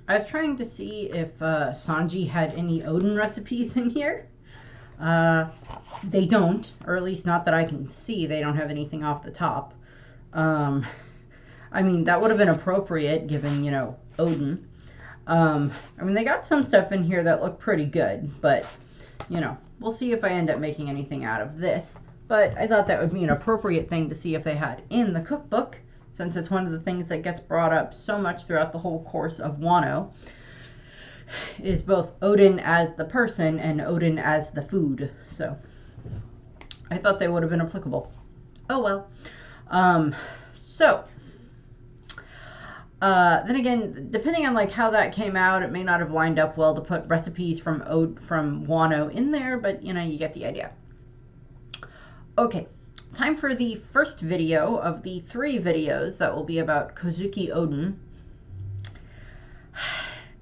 I was trying to see if Sanji had any Oden recipes in here. Uh, they don't, or at least not that I can see. They don't have anything off the top. Um, I mean, that would have been appropriate given, Oden. I mean, they got some stuff in here that look pretty good, but, we'll see if I end up making anything out of this. But I thought that would be an appropriate thing to see if they had in the cookbook, since it's one of the things that gets brought up so much throughout the whole course of Wano, is both Oden as the person and Oden as the food. So I thought they would have been applicable. Oh well. So then again, depending on like how that came out, it may not have lined up well to put recipes from Wano in there, but you get the idea. Okay, time for the first video of the 3 videos that will be about Kozuki Oden.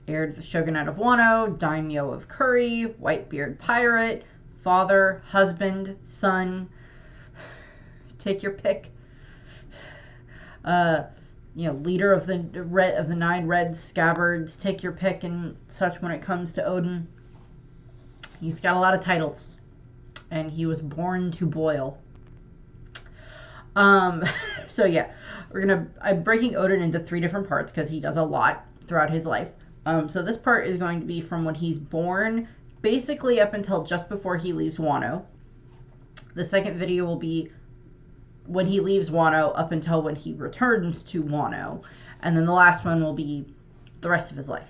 Heir to the Shogunate of Wano, Daimyo of Curry, Whitebeard Pirate, father, husband, son, take your pick. Leader of the 9 red scabbards, take your pick and such when it comes to Oden. He's got a lot of titles, and he was born to boil. So yeah, I'm breaking Oden into 3 different parts because he does a lot throughout his life. So this part is going to be from when he's born, basically up until just before he leaves Wano. The second video will be when he leaves Wano up until when he returns to Wano. And then the last one will be the rest of his life.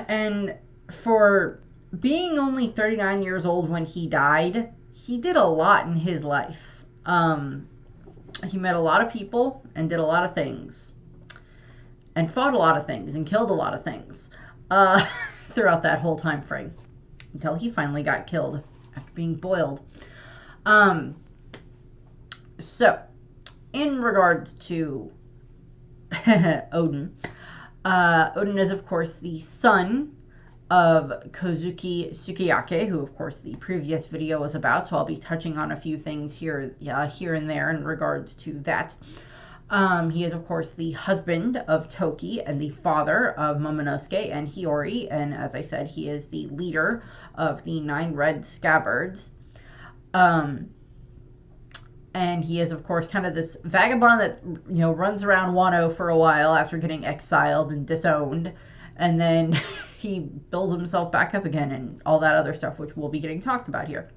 And for being only 39 years old when he died, he did a lot in his life. He met a lot of people and did a lot of things. And fought a lot of things and killed a lot of things throughout that whole time frame. Until he finally got killed after being boiled. So, in regards to Oden, Oden is, of course, the son of Kozuki Sukiyake, who, of course, the previous video was about, so I'll be touching on a few things here and there in regards to that. He is, of course, the husband of Toki and the father of Momonosuke and Hiyori, and as I said, he is the leader of the 9 red scabbards. And he is, of course, kind of this vagabond that, runs around Wano for a while after getting exiled and disowned. And then he builds himself back up again and all that other stuff, which we'll be getting talked about here.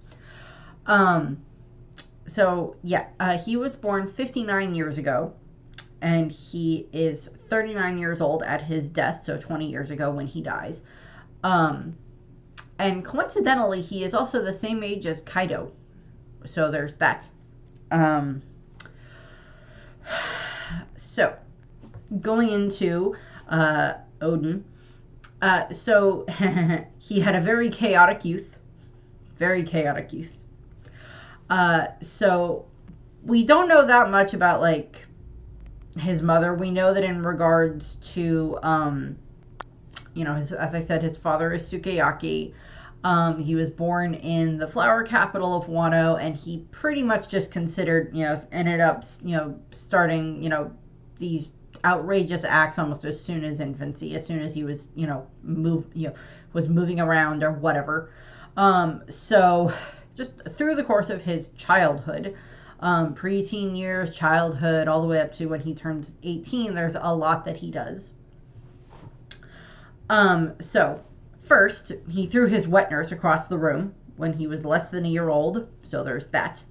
He was born 59 years ago. And he is 39 years old at his death, so 20 years ago when he dies. And coincidentally, he is also the same age as Kaido. So there's that. So, going into Oden. He had a very chaotic youth. Very chaotic youth. So, we don't know that much about, like, his mother. We know that in regards to, as I said, his father is Sukiyaki. He was born in the flower capital of Wano, and he pretty much just considered, ended up, starting, these outrageous acts almost as soon as infancy, as soon as he was, was moving around or whatever. So just through the course of his childhood, pre-teen years, childhood, all the way up to when he turns 18, there's a lot that he does. First, he threw his wet nurse across the room when he was less than a year old, so there's that.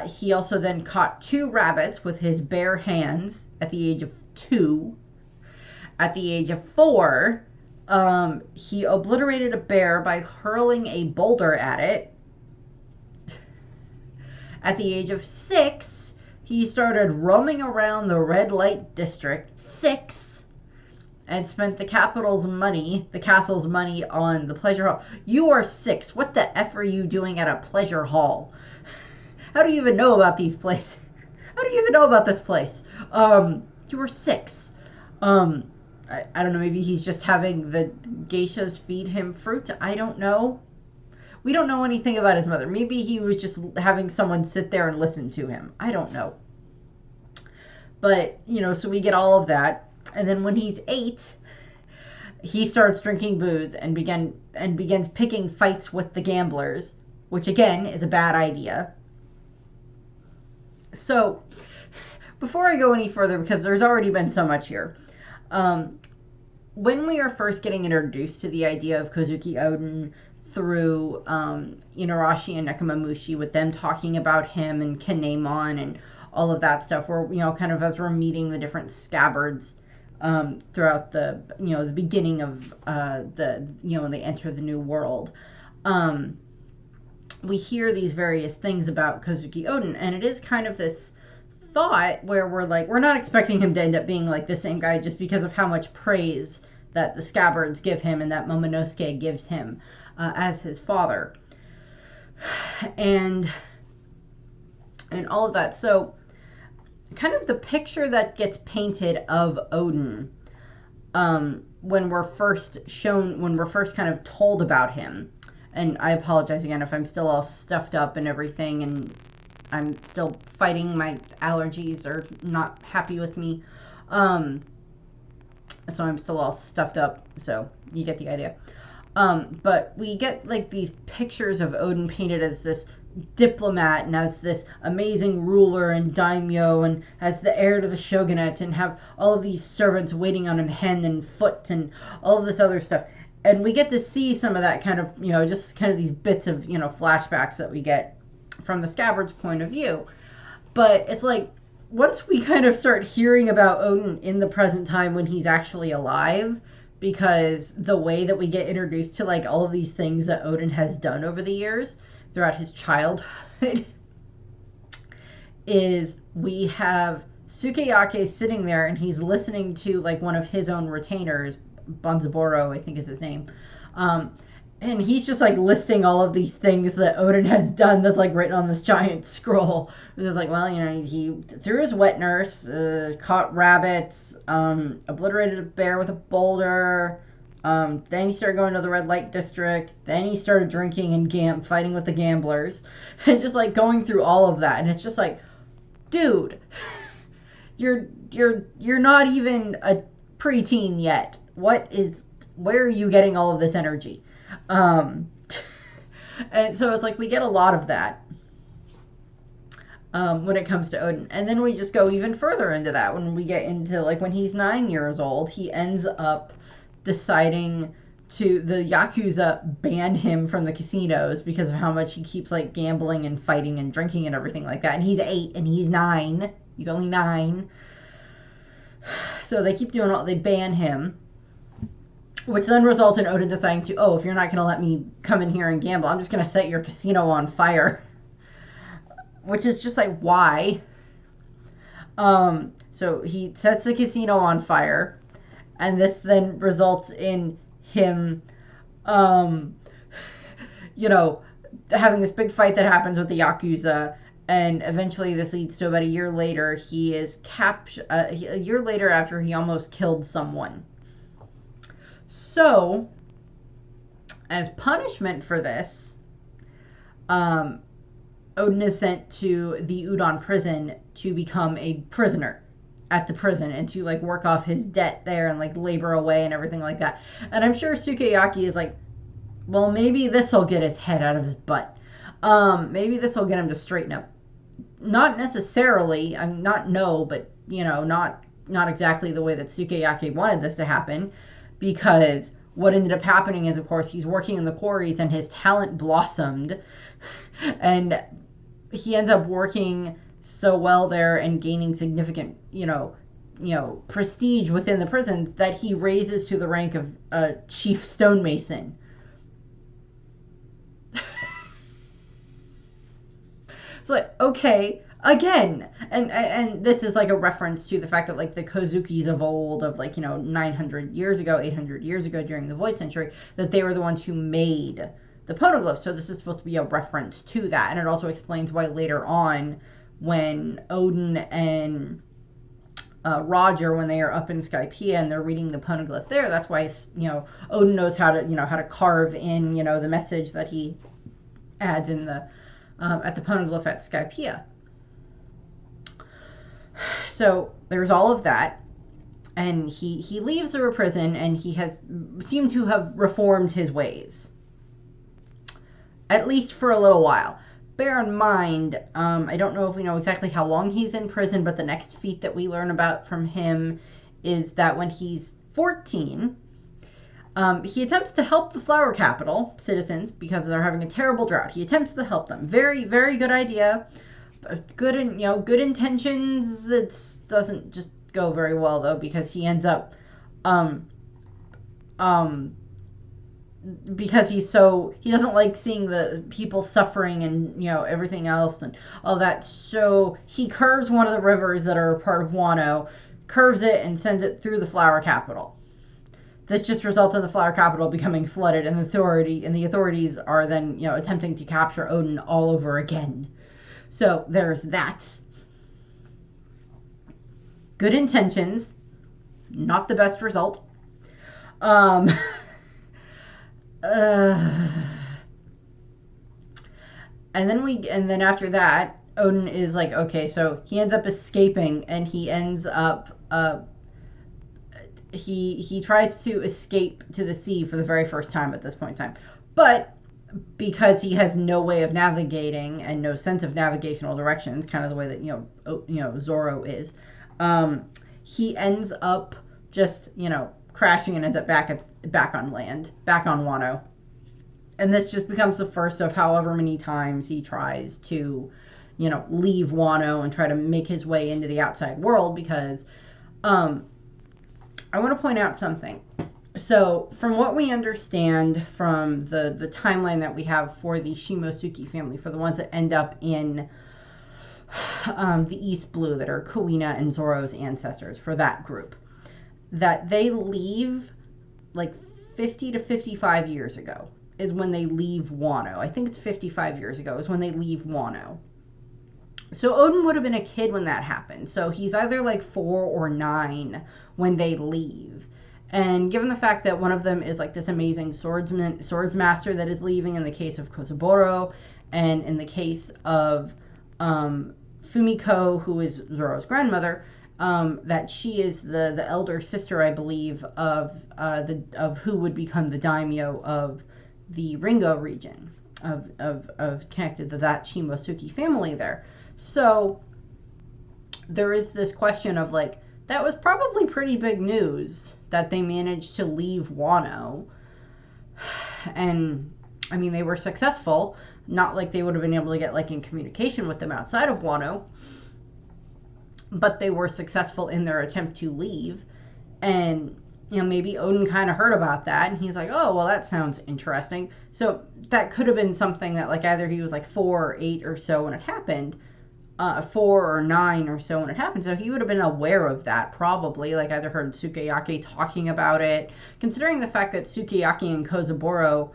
He also then caught 2 rabbits with his bare hands at the age of 2. At the age of 4, he obliterated a bear by hurling a boulder at it. At the age of 6, he started roaming around the red light district, 6, and spent the castle's money on the pleasure hall. You are 6. What the F are you doing at a pleasure hall? How do you even know about these places? How do you even know about this place? You were 6. I don't know, maybe he's just having the geishas feed him fruit. I don't know. We don't know anything about his mother. Maybe he was just having someone sit there and listen to him. I don't know. But, so we get all of that. And then when he's 8, he starts drinking booze and begins picking fights with the gamblers, which again is a bad idea. So, before I go any further, because there's already been so much here, when we are first getting introduced to the idea of Kozuki Oden through Inarashi and Nekomamushi, with them talking about him and Kinemon and all of that stuff, where kind of as we're meeting the different scabbards throughout the the beginning of when they enter the new world, we hear these various things about Kozuki Oden, and it is kind of this thought where we're not expecting him to end up being like the same guy just because of how much praise that the scabbards give him and that Momonosuke gives him as his father, and all of that. So kind of the picture that gets painted of Oden when we're first kind of told about him, and I apologize again if I'm still all stuffed up and everything, and I'm still fighting my allergies or not happy with me. So I'm still all stuffed up, so you get the idea. But we get like these pictures of Oden painted as this diplomat and as this amazing ruler and daimyo and as the heir to the shogunate, and have all of these servants waiting on him hand and foot and all of this other stuff. And we get to see some of that kind of, just kind of these bits of, flashbacks that we get from the scabbard's point of view. But it's like, once we kind of start hearing about Oden in the present time when he's actually alive, because the way that we get introduced to like all of these things that Oden has done over the years throughout his childhood is we have Sukeyake sitting there and he's listening to like one of his own retainers, Bonzaboro, I think is his name, and he's just like listing all of these things that Oden has done that's like written on this giant scroll. It's just like, well, he threw his wet nurse, caught rabbits, obliterated a bear with a boulder, then he started going to the red light district, then he started drinking and fighting with the gamblers, and just like going through all of that. And it's just like, dude, you're not even a preteen yet. Where are you getting all of this energy? And so it's like we get a lot of that when it comes to Oden. And then we just go even further into that when we get into like when he's 9 years old, he ends up deciding the Yakuza ban him from the casinos because of how much he keeps like gambling and fighting and drinking and everything like that. And he's 8 and he's 9. He's only 9. So they keep they ban him. Which then results in Oden deciding to, if you're not going to let me come in here and gamble, I'm just going to set your casino on fire. Which is just like, why? So he sets the casino on fire. And this then results in him, having this big fight that happens with the Yakuza. And eventually this leads to about a year later, he is captured, a year later after he almost killed someone. So, as punishment for this, Oden is sent to the Udon prison to become a prisoner at the prison and to like work off his debt there and like labor away and everything like that. And I'm sure Sukeyaki is like, well, maybe this will get his head out of his butt. Maybe this will get him to straighten up. Not necessarily, not exactly the way that Sukeyaki wanted this to happen. Because what ended up happening is, of course, he's working in the quarries and his talent blossomed. And he ends up working so well there and gaining significant, prestige within the prisons that he raises to the rank of chief stonemason. It's like, okay, again, and this is like a reference to the fact that like the Kozukis of old, of like 900 years ago, 800 years ago during the Void Century, that they were the ones who made the poneglyphs. So this is supposed to be a reference to that, and it also explains why later on, when Oden and Roger, when they are up in Skypiea and they're reading the poneglyph there, that's why Oden knows how to carve in the message that he adds in the at the poneglyph at Skypiea. So there's all of that. and he leaves the prison, and he has seemed to have reformed his ways, at least for a little while. Bear in mind, I don't know if we know exactly how long he's in prison, but the next feat that we learn about from him is that when he's 14, he attempts to help the flower capital citizens because they're having a terrible drought. He attempts to help them. Very, very good idea. Good, good intentions. It doesn't just go very well though, because he ends up, because he doesn't like seeing the people suffering and everything else and all that. So he curves one of the rivers that are part of Wano, curves it and sends it through the flower capital. This just results in the flower capital becoming flooded, and the authorities are then attempting to capture Oden all over again. So there's that. Good intentions, not the best result. And then after that, Oden is like, okay, so he ends up escaping, and he ends up he tries to escape to the sea for the very first time at this point in time, but because he has no way of navigating and no sense of navigational directions, kind of the way that Zoro is, he ends up just crashing and ends up back on land, back on Wano. And this just becomes the first of however many times he tries to leave Wano and try to make his way into the outside world, because I want to point out something. So, from what we understand from the timeline that we have for the Shimosuke family, for the ones that end up in the East Blue, that are Kuina and Zoro's ancestors, for that group, that they leave like 50 to 55 years ago is when they leave Wano. I think it's 55 years ago is when they leave Wano. So Oden would have been a kid when that happened. So he's either like 4 or 9 when they leave. And given the fact that one of them is like this amazing swords master that is leaving in the case of Kozaburo, and in the case of Fumiko, who is Zoro's grandmother, that she is the elder sister, I believe, of who would become the daimyo of the Ringo region, of connected to that Shimosuke family there. So there is this question of like, that was probably pretty big news that they managed to leave Wano. And I mean, they were successful, not like they would have been able to get like in communication with them outside of Wano, but they were successful in their attempt to leave. And maybe Oden kind of heard about that, and he's like, oh, well, that sounds interesting. So that could have been something that like either he was like 4 or 8 or so when it happened, 4 or 9 or so when it happened. So he would have been aware of that, probably, like either heard Sukeyaki talking about it, considering the fact that Sukeyaki and Kozaburo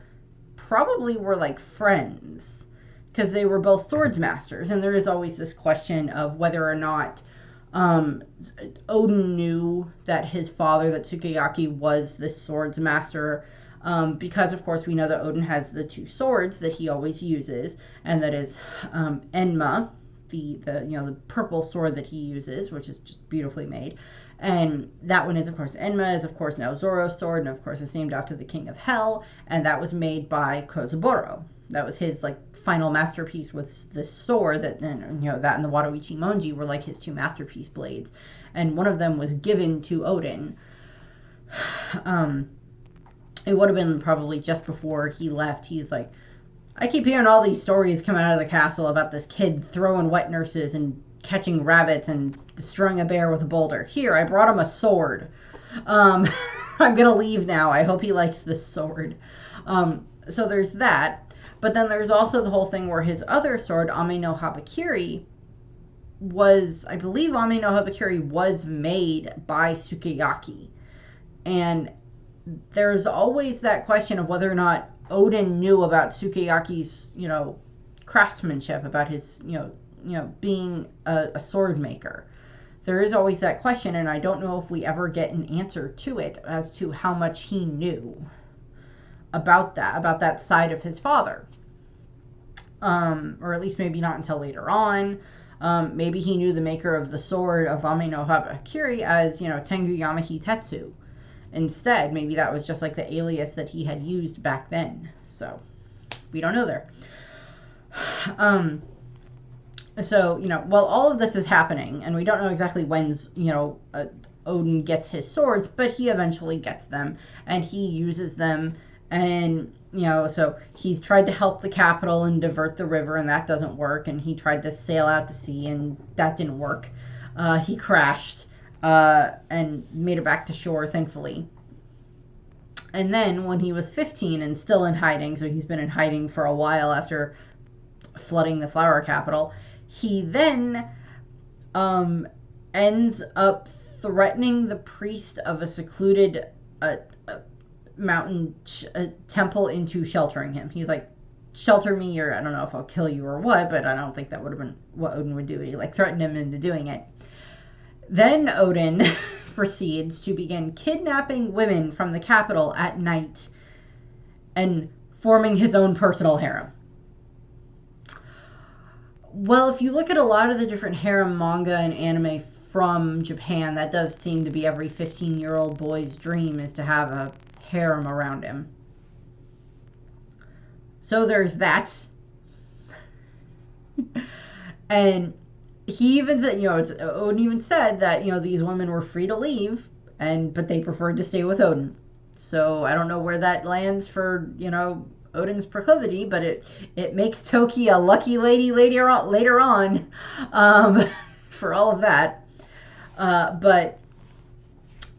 probably were like friends, because they were both swords masters. And there is always this question of whether or not Oden knew that his father, that Sukeyaki, was this swords master, because of course we know that Oden has the 2 swords that he always uses, and that is Enma, the purple sword that he uses, which is just beautifully made, and that one is of course Enma, is of course now Zoro's sword, and of course it's named after the King of Hell, and that was made by Kozaburo. That was his like final masterpiece, with this sword that, and that and the Wadoichi Monji were like his 2 masterpiece blades, and one of them was given to Oden. It would have been probably just before he left. He's like, I keep hearing all these stories coming out of the castle about this kid throwing wet nurses and catching rabbits and destroying a bear with a boulder. Here, I brought him a sword. I'm gonna leave now. I hope he likes this sword. So there's that. But then there's also the whole thing where his other sword, Ame no Habakiri, I believe Ame no Habakiri was made by Sukeyaki. And there's always that question of whether or not Oden knew about Sukeyaki's, craftsmanship, about his, being a sword maker. There is always that question, and I don't know if we ever get an answer to it as to how much he knew about that side of his father. Or at least maybe not until later on. Maybe he knew the maker of the sword of Ame no Habakiri as, Tengu Yamahi Tetsu. Instead, maybe that was just like the alias that he had used back then. So, we don't know there. So, while all of this is happening, and we don't know exactly when, Oden gets his swords, but he eventually gets them, and he uses them, and, so he's tried to help the capital and divert the river, and that doesn't work, and he tried to sail out to sea, and that didn't work. He crashed, and made it back to shore, thankfully. And then, when he was 15 and still in hiding, so he's been in hiding for a while after flooding the flower capital, he then ends up threatening the priest of a secluded mountain temple into sheltering him. He's like, shelter me, or I don't know if I'll kill you or what, but I don't think that would have been what Oden would do. He threatened him into doing it. Then Oden proceeds to begin kidnapping women from the capital at night and forming his own personal harem. Well, if you look at a lot of the different harem manga and anime from Japan, that does seem to be every 15-year-old boy's dream, is to have a harem around him. So there's that. And he even said, Oden even said that, these women were free to leave, but they preferred to stay with Oden. So I don't know where that lands for, Oden's proclivity, but it makes Toki a lucky lady later on, for all of that. But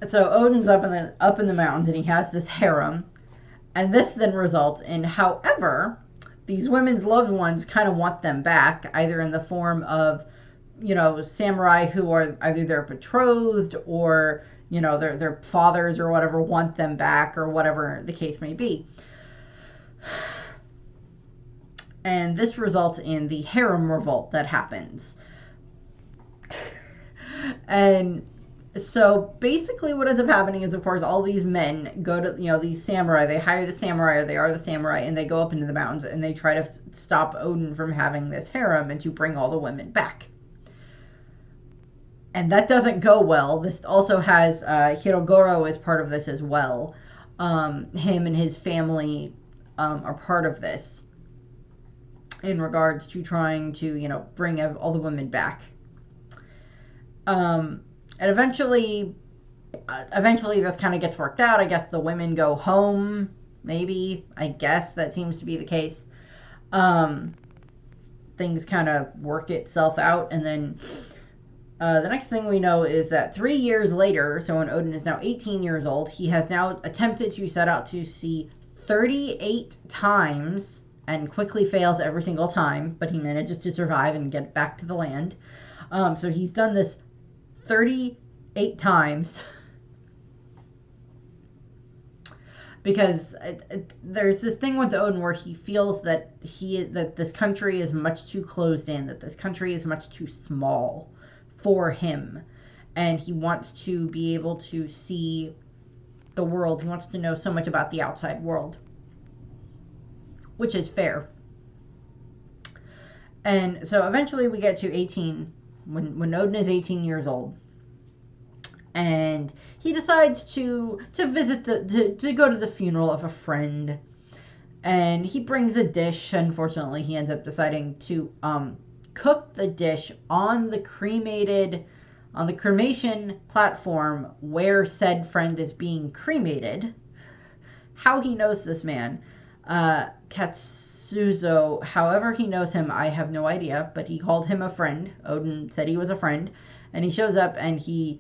so Oden's up in the mountains, and he has this harem, and this then results in, however, these women's loved ones kind of want them back, either in the form of, samurai who are either their betrothed or, their fathers or whatever want them back, or whatever the case may be. And this results in the harem revolt that happens. And so basically what ends up happening is, of course, all these men go to, these samurai, they hire the samurai, or they are the samurai, and they go up into the mountains, and they try to stop Oden from having this harem and to bring all the women back. And that doesn't go well. This also has Hirogoro as part of this as well. Him and his family are part of this in regards to trying to, bring all the women back. And eventually this kind of gets worked out. I guess the women go home, maybe. I guess that seems to be the case. Things kind of work itself out, and then the next thing we know is that 3 years later, so when Oden is now 18 years old, he has now attempted to set out to sea 38 times and quickly fails every single time, but he manages to survive and get back to the land. So he's done this 38 times because there's this thing with Oden where he feels that this country is much too closed in, that this country is much too small for him, and he wants to be able to see the world. He wants to know so much about the outside world, which is fair. And so eventually we get to 18, when Oden is 18 years old, and he decides to visit to go to the funeral of a friend, and he brings a dish. Unfortunately, he ends up deciding to cook the dish on the cremation platform where said friend is being cremated. How he knows this man, Katsuzo, however he knows him, I have no idea, but he called him a friend. Oden said he was a friend, and he shows up, and the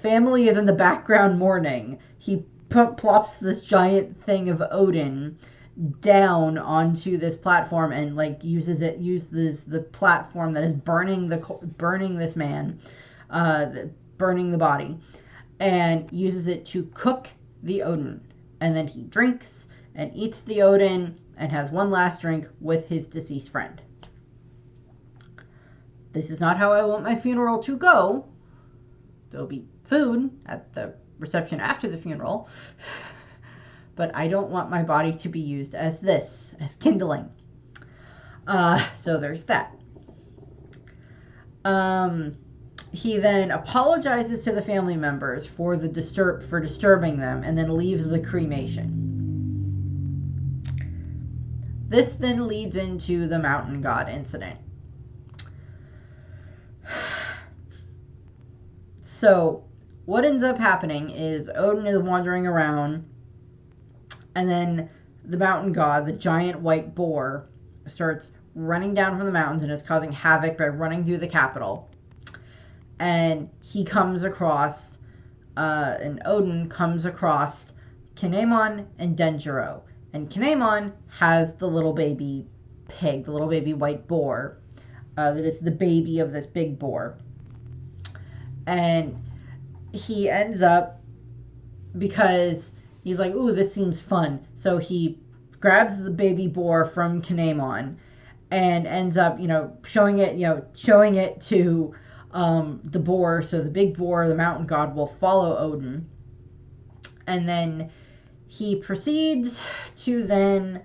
family is in the background mourning. He plops this giant thing of Oden down onto this platform and uses the platform that is burning this man, burning the body, and uses it to cook the Oden. And then he drinks and eats the Oden and has one last drink with his deceased friend. This is not how I want my funeral to go. There'll be food at the reception after the funeral, but I don't want my body to be used as kindling. So there's that. He then apologizes to the family members for disturbing them, and then leaves the cremation. This then leads into the mountain god incident. So what ends up happening is Odin is wandering around, and then the mountain god, the giant white boar, starts running down from the mountains and is causing havoc by running through the capital. And he comes across, and Odin comes across Kinemon and Denjiro. And Kinemon has the little baby pig, the little baby white boar, that is the baby of this big boar. And he ends up, because he's like, ooh, this seems fun. So he grabs the baby boar from Kinemon and ends up, showing it to the boar. So the big boar, the mountain god, will follow Odin. And then he proceeds to then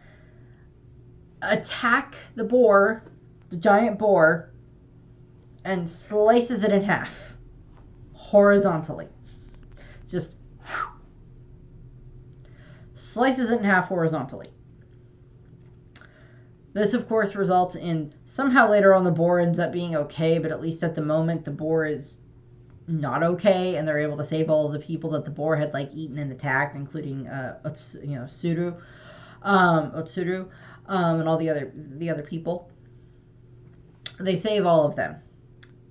attack the boar, the giant boar, and slices it in half horizontally. Just slices it in half horizontally. This, of course, results in somehow later on the boar ends up being okay, but at least at the moment the boar is not okay, and they're able to save all of the people that the boar had eaten and attacked, including Otsuru, and all the other people. They save all of them.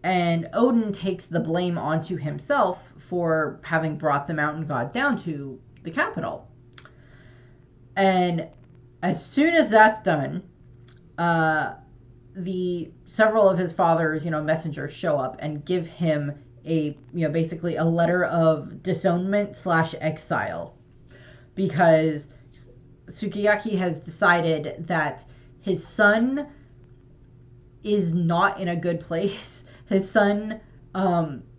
And Odin takes the blame onto himself for having brought the mountain god down to the capital. And as soon as that's done, several of his father's, messengers show up and give him basically a letter of disownment / exile, because Sukiyaki has decided that his son is not in a good place. His son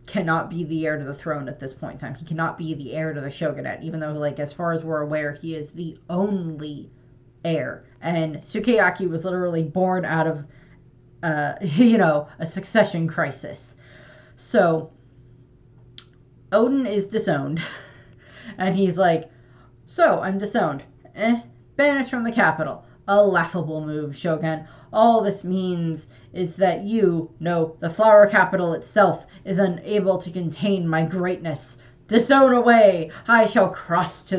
cannot be the heir to the throne at this point in time. He cannot be the heir to the shogunate, even though, as far as we're aware, he is the only heir. And Sukiyaki was literally born out of, a succession crisis. So Odin is disowned, and he's like, so I'm disowned. Banished from the capital. A laughable move, Shogun. All this means is that the flower capital itself, is unable to contain my greatness. Disown away! I shall cross to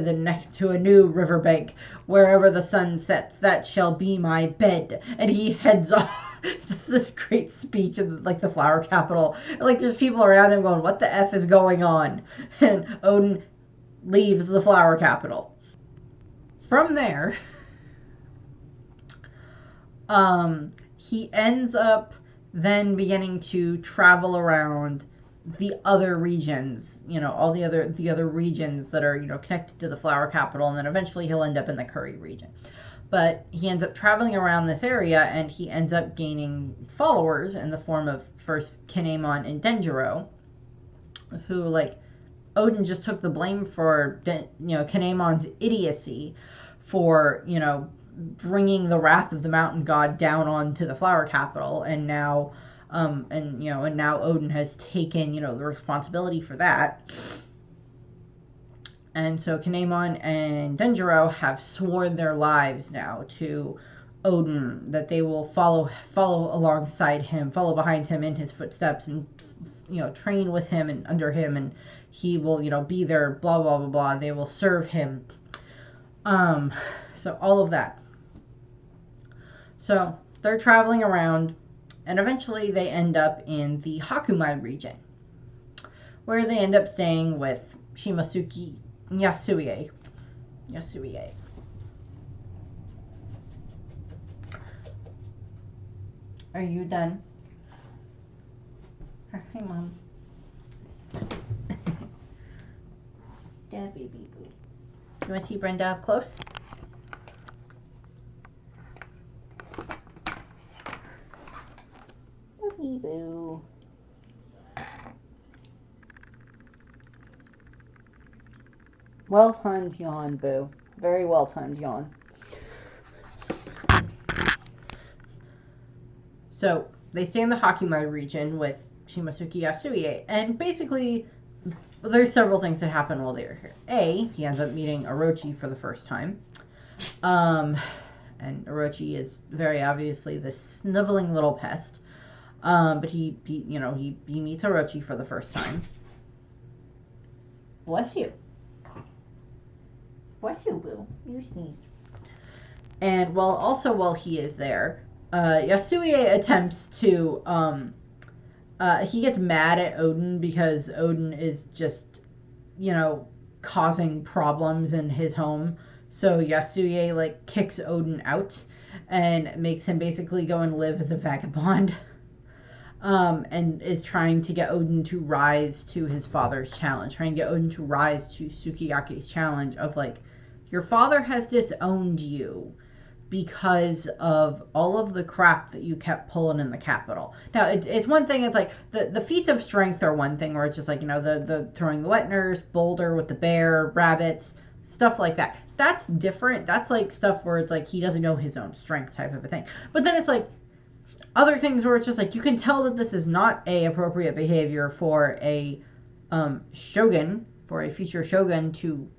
a new riverbank. Wherever the sun sets, that shall be my bed. And he heads off. Just this great speech of the flower capital. There's people around him going, what the F is going on? And Odin leaves the flower capital. From there, he ends up then beginning to travel around the other regions, all the other regions that are, connected to the flower capital, and then eventually he'll end up in the Curry region. But he ends up traveling around this area, and he ends up gaining followers in the form of first Kinemon and Denjiro, who, Odin just took the blame for, Kinemon's idiocy for, bringing the wrath of the mountain god down onto the flower capital, and now now Odin has taken the responsibility for that. And so Kinemon and Denjiro have sworn their lives now to Odin, that they will follow alongside him, follow behind him in his footsteps, and train with him and under him, and he will be their blah blah blah blah. They will serve him. So all of that. So they're traveling around, and eventually they end up in the Hakumai region, where they end up staying with Shimasuke Yasuie. Are you done? Hey, Mom. Yeah, baby boo. You want to see Brenda up close? Baby boo. Well-timed yawn, boo. Very well-timed yawn. So, they stay in the Hakimai region with Shimasuke Yasue, and basically there's several things that happen while they're here. A, he ends up meeting Orochi for the first time. And Orochi is very obviously this sniveling little pest. But he meets Orochi for the first time. Bless you. Bless you, Boo. You sneezed. And while he is there, Yasue attempts to, he gets mad at Oden because Oden is just, causing problems in his home. So Yasue, kicks Oden out and makes him basically go and live as a vagabond. And is trying to get Oden to rise to his father's challenge. Trying to get Oden to rise to Sukiyaki's challenge of, your father has disowned you because of all of the crap that you kept pulling in the capital. Now, it's one thing, it's the feats of strength are one thing, where it's just the throwing the wet nurse, boulder with the bear, rabbits, stuff like that. That's different. That's stuff where it's he doesn't know his own strength type of a thing. But then it's other things where it's just you can tell that this is not a appropriate behavior for a shogun, for a future shogun to,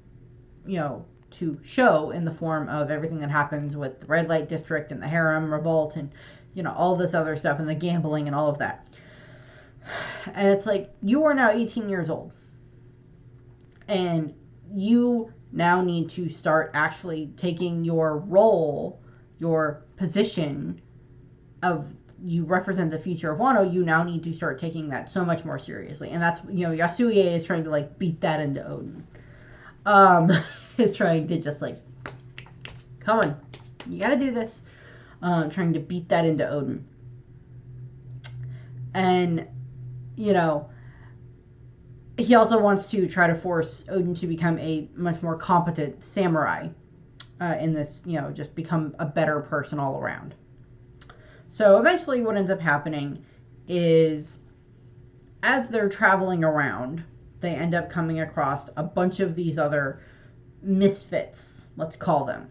to show in the form of everything that happens with the red light district and the harem revolt and, all this other stuff and the gambling and all of that. And it's you are now 18 years old. And you now need to start actually taking your role, your position of you represent the future of Wano. You now need to start taking that so much more seriously. And that's, Yasue is trying to beat that into Oden. Is trying to just come on, you gotta do this. Trying to beat that into Oden. And, he also wants to try to force Oden to become a much more competent samurai in this, just become a better person all around. So eventually what ends up happening is, as they're traveling around, they end up coming across a bunch of these other misfits, let's call them.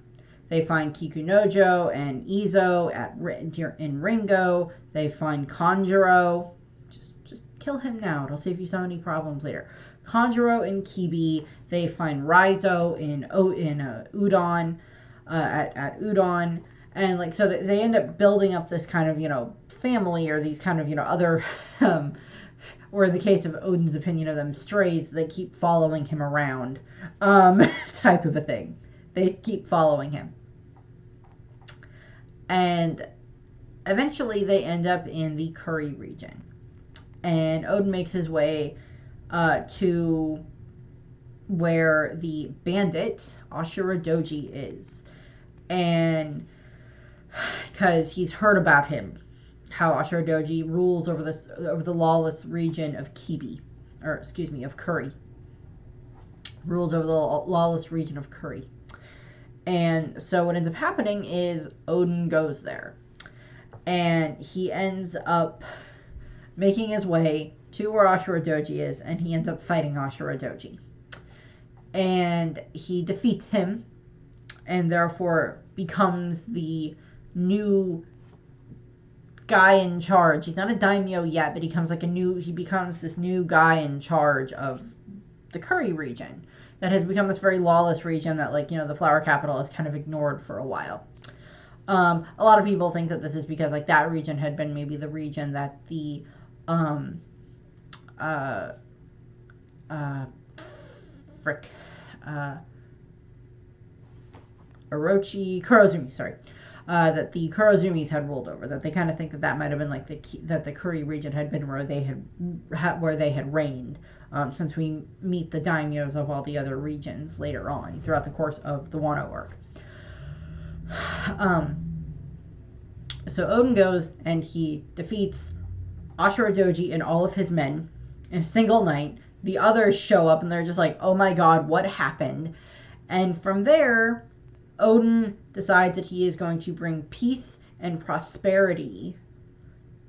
They find Kikunojo and Izo in Ringo. They find Kanjuro. Just kill him now. It'll save you so many problems later. Kanjuro in Kibi. They find Raizo in Udon, at Udon. And so they end up building up this kind of, family, or these kind of, other, or in the case of Oden's opinion of them, strays. They keep following him around, type of a thing. They keep following him. And eventually they end up in the Curry region. And Oden makes his way to where the bandit Ashura Doji is. And because he's heard about him, how Ashura Doji rules over the lawless region of of Curry. Rules over the lawless region of Curry. And so what ends up happening is Oden goes there. And he ends up making his way to where Ashura Doji is, and he ends up fighting Ashura Doji. And he defeats him, and therefore becomes the new guy in charge. He's not a daimyo yet, but he becomes this new guy in charge of the Curry region that has become this very lawless region that, the flower capital has kind of ignored for a while. A lot of people think that this is because, that region had been maybe the region that the, Kurozumi, sorry. That the Kurozumis had ruled over. That they kind of think that might have been that the Curry region had been where they had reigned. Since we meet the daimyos of all the other regions later on throughout the course of the Wano arc. So Oden goes and he defeats Ashura Doji and all of his men in a single night. The others show up and they're just oh my god, what happened? And from there, Oden decides that he is going to bring peace and prosperity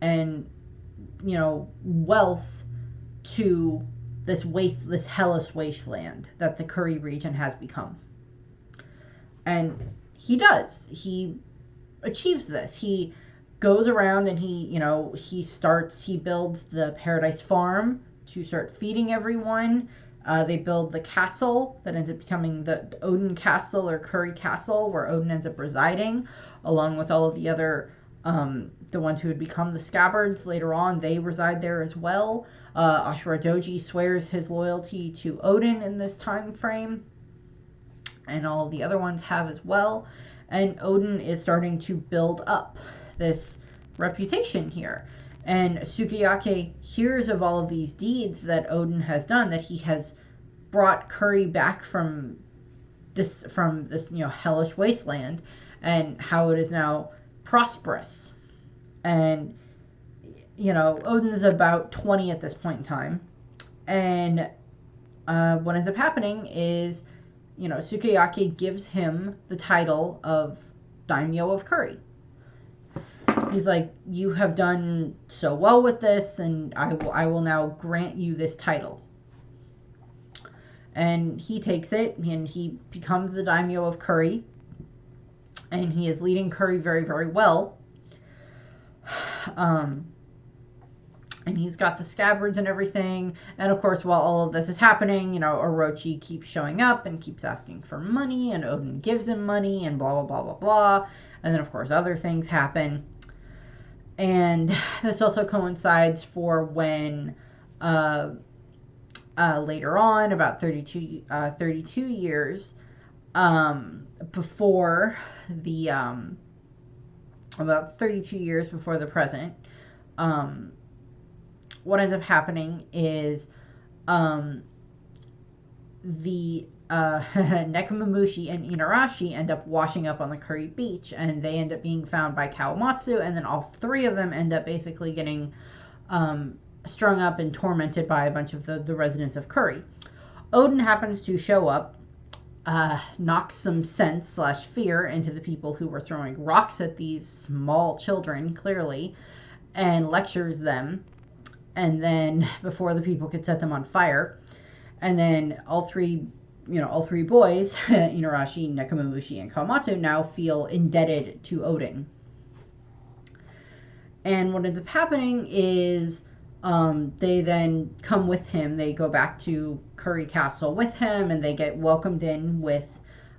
and, wealth to this hellish wasteland that the Curry region has become. And he does. He achieves this. He goes around and he builds the Paradise Farm to start feeding everyone. They build the castle that ends up becoming the Oden Castle or Curry Castle, where Oden ends up residing, along with all of the other, the ones who would become the Scabbards later on. They reside there as well. Ashura Doji swears his loyalty to Oden in this time frame, and all of the other ones have as well. And Oden is starting to build up this reputation here. And Sukiyake hears of all of these deeds that Oden has done, that he has brought Curry back from this hellish wasteland, and how it is now prosperous. And Oden is about 20 at this point in time. And what ends up happening is, Sukiyake gives him the title of Daimyo of Curry. He's like, you have done so well with this, and I will now grant you this title. And he takes it, and he becomes the daimyo of Curry, and he is leading Curry very, very well. And he's got the scabbards and everything. And of course, while all of this is happening, Orochi keeps showing up and keeps asking for money, and Oden gives him money, and blah, blah, blah, blah, blah. And then, of course, other things happen. And this also coincides for when later on, about 32 years before the about 32 years before the present, what ends up happening is the Nekomamushi and Inarashi end up washing up on the Curry Beach, and they end up being found by Kawamatsu, and then all three of them end up basically getting strung up and tormented by a bunch of the residents of Curry. Oden happens to show up, knocks some sense / fear into the people who were throwing rocks at these small children, clearly, and lectures them, and then before the people could set them on fire. And then all three boys, Inarashi, Nekomamushi, and Kawamatsu, now feel indebted to Oden. And what ends up happening is they then come with him. They go back to Curry Castle with him, and they get welcomed in with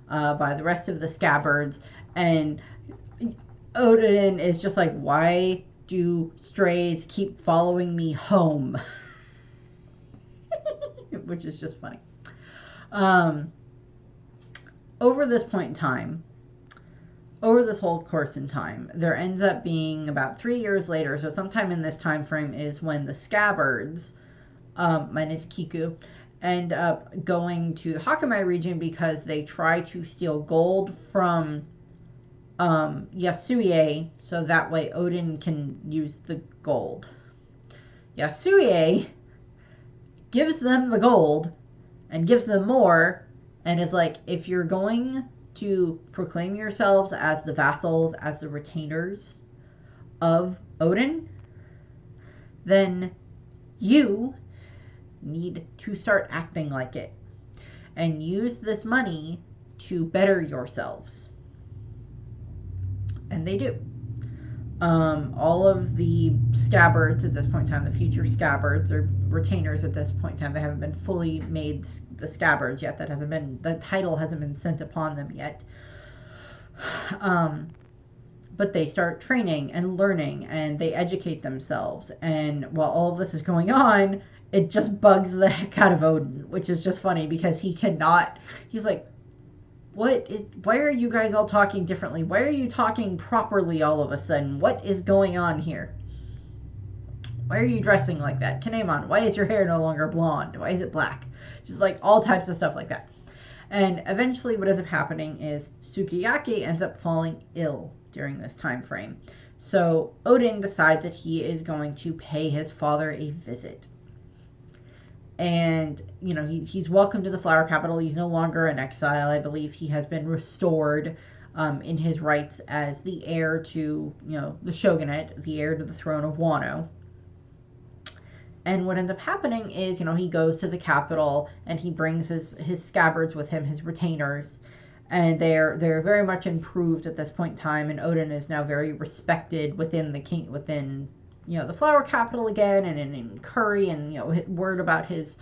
by the rest of the Scabbards. And Oden is just like, why do strays keep following me home? Which is just funny. Over this point in time, over this whole course in time, there ends up being about 3 years later, so sometime in this time frame is when the Scabbards, minus Kiku, end up going to the Hakamai region because they try to steal gold from Yasuie, so that way Oden can use the gold. Yasuie gives them the gold and gives them more, and is like, if you're going to proclaim yourselves as the vassals, as the retainers of Oden, then you need to start acting like it and use this money to better yourselves. And they do. All of the Scabbards at this point in time, the future Scabbards or retainers at this point in time, they haven't been fully made the Scabbards yet. The title hasn't been sent upon them yet. But they start training and learning, and they educate themselves. And while all of this is going on, it just bugs the heck out of Oden, which is just funny because he's like, why are you guys all talking differently? Why are you talking properly all of a sudden? What is going on here? Why are you dressing like that? Kinemon, why is your hair no longer blonde? Why is it black? Just like all types of stuff like that. And eventually what ends up happening is Sukiyake ends up falling ill during this time frame. So Oden decides that he is going to pay his father a visit. And, he's welcome to the Flower Capital. He's no longer in exile. I believe he has been restored in his rights as the heir to, the shogunate, the heir to the throne of Wano. And what ends up happening is, he goes to the capital and he brings his Scabbards with him, his retainers. and they're very much improved at this point in time, and Oden is now very respected within the flower capital again, and in Curry, and word about his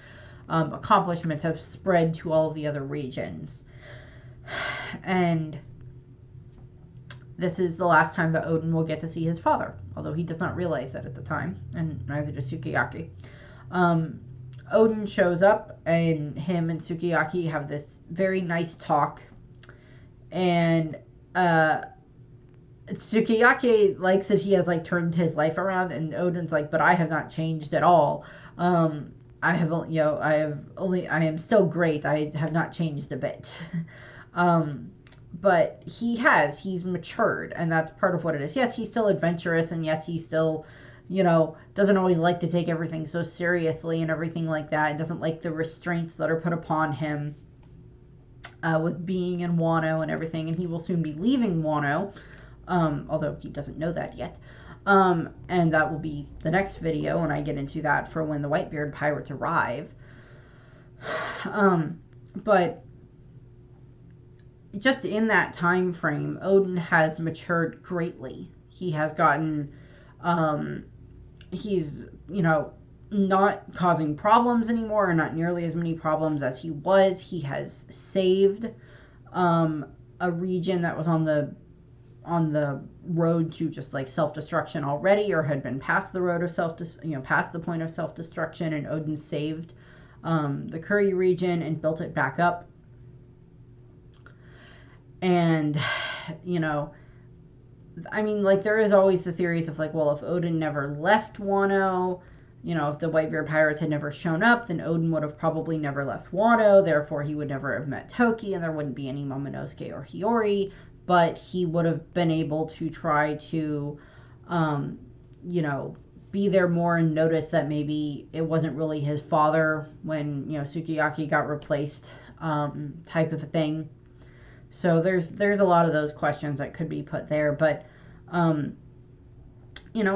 accomplishments have spread to all of the other regions. And this is the last time that Oden will get to see his father, although he does not realize that at the time, and neither does Sukiyaki. Oden shows up, and him and Sukiyaki have this very nice talk, and Sukiyaki likes that he has turned his life around, and Oden's like, but I have not changed at all. I am still great. I have not changed a bit. But he's matured, and that's part of what it is. Yes, he's still adventurous, and yes, he still, doesn't always like to take everything so seriously and everything like that, and doesn't like the restraints that are put upon him with being in Wano and everything, and he will soon be leaving Wano, although he doesn't know that yet. And that will be the next video, and I get into that for when the Whitebeard pirates arrive. But just in that time frame, Oden has matured greatly. He has gotten, he's, not causing problems anymore, or not nearly as many problems as he was. He has saved a region that was on the road to just self-destruction already, or had been past the road of past the point of self-destruction, and Oden saved the Curry region and built it back up. And there is always the theories of well, if Oden never left Wano, if the Whitebeard pirates had never shown up, then Oden would have probably never left Wano, therefore he would never have met Toki, and there wouldn't be any Momonosuke or Hiyori, but he would have been able to try to, be there more and notice that maybe it wasn't really his father when, Sukiyaki got replaced, type of a thing. So there's a lot of those questions that could be put there, but,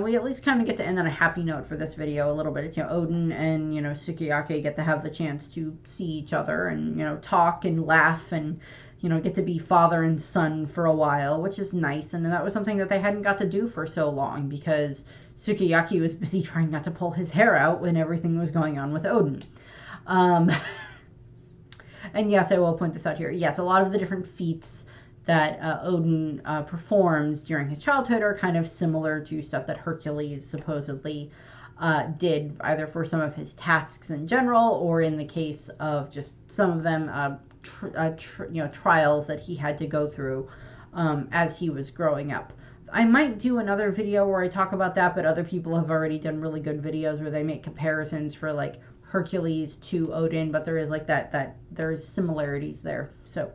we at least kind of get to end on a happy note for this video a little bit. It's, Oden and, Sukiyaki get to have the chance to see each other and, talk and laugh and, get to be father and son for a while, which is nice. And that was something that they hadn't got to do for so long, because Sukiyaki was busy trying not to pull his hair out when everything was going on with Oden. And yes, I will point this out here. Yes, a lot of the different feats that Oden performs during his childhood are kind of similar to stuff that Hercules supposedly did, either for some of his tasks in general, or in the case of just some of them, trials that he had to go through as he was growing up. I might do another video where I talk about that, but other people have already done really good videos where they make comparisons for Hercules to Oden, but there is there's similarities there. So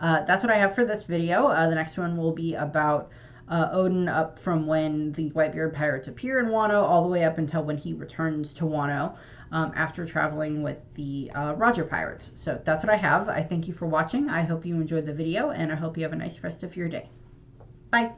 that's what I have for this video. The next one will be about Oden up from when the Whitebeard pirates appear in Wano all the way up until when he returns to Wano after traveling with the Roger pirates. So that's what I have. I thank you for watching. I hope you enjoyed the video, and I hope you have a nice rest of your day. Bye.